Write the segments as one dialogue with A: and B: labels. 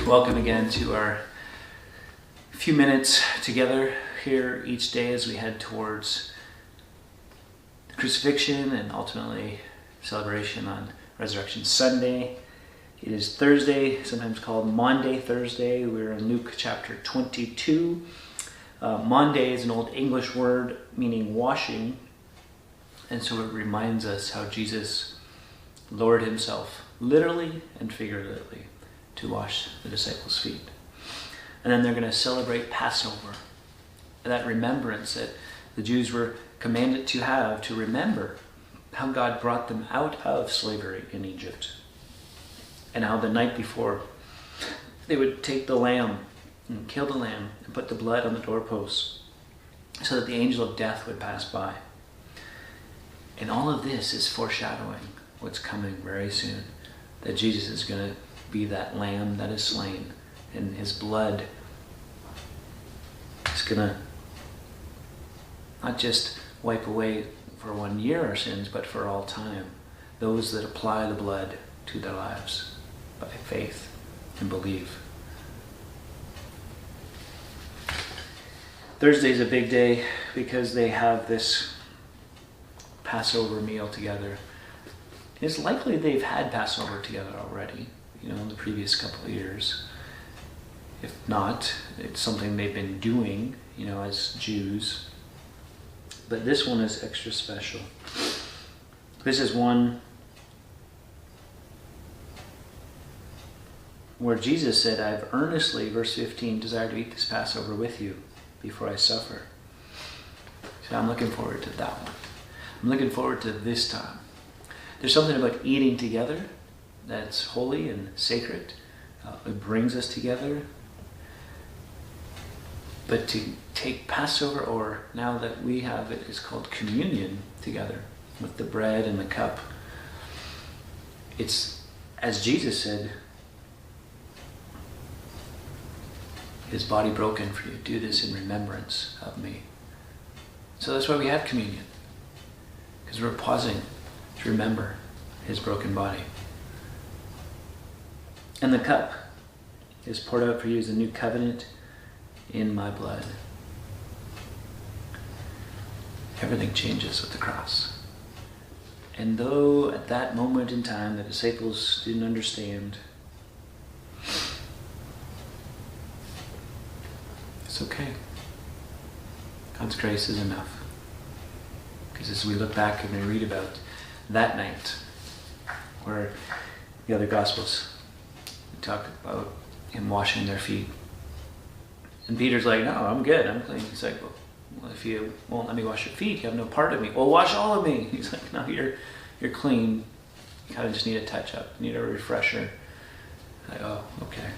A: Welcome again to our few minutes together here each day as we head towards the crucifixion and ultimately celebration on Resurrection Sunday. It is Thursday, sometimes called Maundy Thursday. We're in Luke chapter 22. Maundy is an Old English word meaning washing, and so it reminds us how Jesus lowered himself literally and figuratively to wash the disciples' feet. And then they're going to celebrate Passover, that remembrance that the Jews were commanded to have, to remember how God brought them out of slavery in Egypt, and how the night before they would take the lamb and kill the lamb and put the blood on the doorposts so that the angel of death would pass by. And all of this is foreshadowing what's coming very soon, that Jesus is going to be that lamb that is slain, and his blood is going to not just wipe away for 1 year our sins, but for all time, those that apply the blood to their lives by faith and believe. Thursday is a big day because they have this Passover meal together. It's likely they've had Passover together already, in the previous couple of years. If not, it's something they've been doing, as Jews. But this one is extra special. This is one where Jesus said, "I've earnestly," verse 15, "desired to eat this Passover with you before I suffer." So I'm looking forward to that one. I'm looking forward to this time. There's something about eating together that's holy and sacred. It brings us together. But to take Passover, or now that we have it, is called communion together with the bread and the cup. It's, as Jesus said, his body broken for you. Do this in remembrance of me. So that's why we have communion, because we're pausing to remember his broken body. And the cup is poured out for you as a new covenant in my blood. Everything changes with the cross. And though at that moment in time the disciples didn't understand, it's okay. God's grace is enough. Because as we look back and we read about that night, where the other Gospels talk about him washing their feet. And Peter's like, "No, I'm good, I'm clean." He's like, well, if you won't let me wash your feet, you have no part of me. "Well, wash all of me." He's like, "No, you're clean. You kind of just need a touch-up. You need a refresher." Like, "Oh, okay."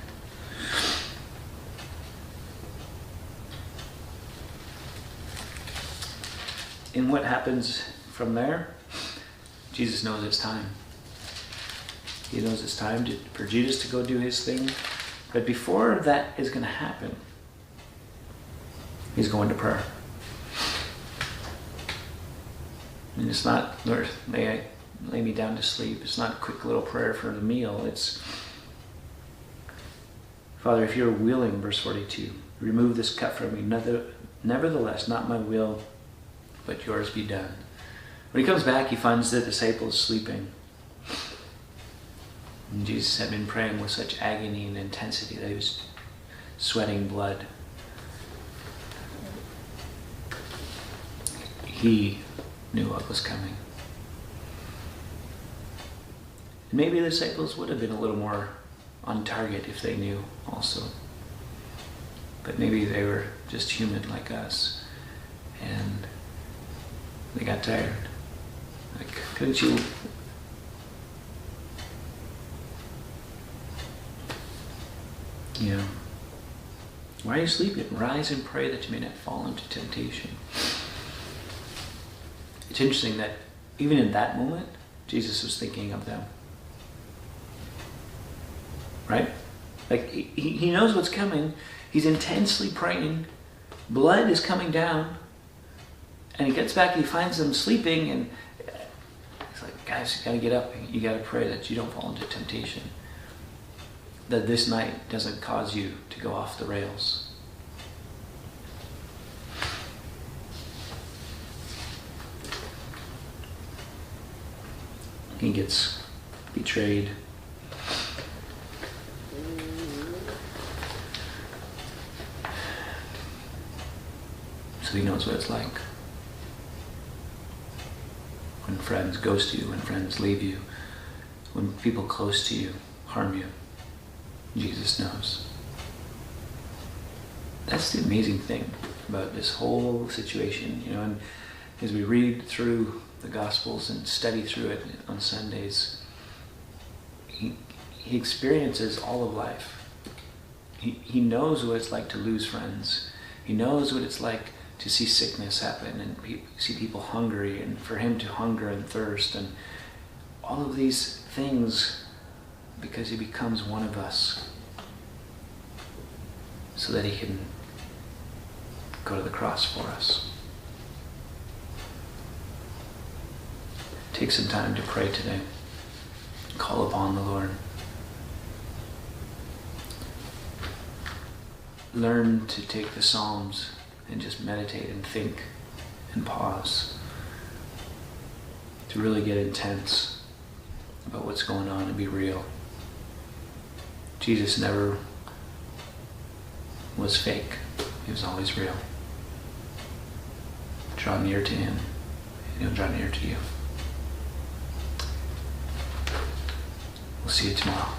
A: And what happens from there? Jesus knows it's time. He knows it's time for Jesus to go do his thing. But before that is going to happen, he's going to prayer. And it's not, "Lord, may I lay me down to sleep." It's not a quick little prayer for the meal. It's, "Father, if you're willing," verse 42, "remove this cup from me. Nevertheless, not my will, but yours be done." When he comes back, he finds the disciples sleeping. And Jesus had been praying with such agony and intensity that he was sweating blood. He knew what was coming. And maybe the disciples would have been a little more on target if they knew also. But maybe they were just human like us, and they got tired. Like, couldn't you... "Why are you sleeping? Rise and pray that you may not fall into temptation." It's interesting that even in that moment, Jesus was thinking of them. Right? Like, he knows what's coming. He's intensely praying. Blood is coming down. And he gets back and he finds them sleeping, and he's like, "Guys, you gotta get up. You gotta pray that you don't fall into temptation." that this night doesn't cause you to go off the rails. He gets betrayed. So he knows what it's like. When friends ghost you, when friends leave you, when people close to you harm you, Jesus knows. That's the amazing thing about this whole situation, and as we read through the Gospels and study through it on Sundays, he experiences all of life. He knows what it's like to lose friends. He knows what it's like to see sickness happen and see people hungry, and for him to hunger and thirst and all of these things, because he becomes one of us so that he can go to the cross for us. Take some time to pray today. Call upon the Lord. Learn to take the Psalms and just meditate and think and pause, to really get intense about what's going on and be real. Jesus never was fake. He was always real. Draw near to him, and he'll draw near to you. We'll see you tomorrow.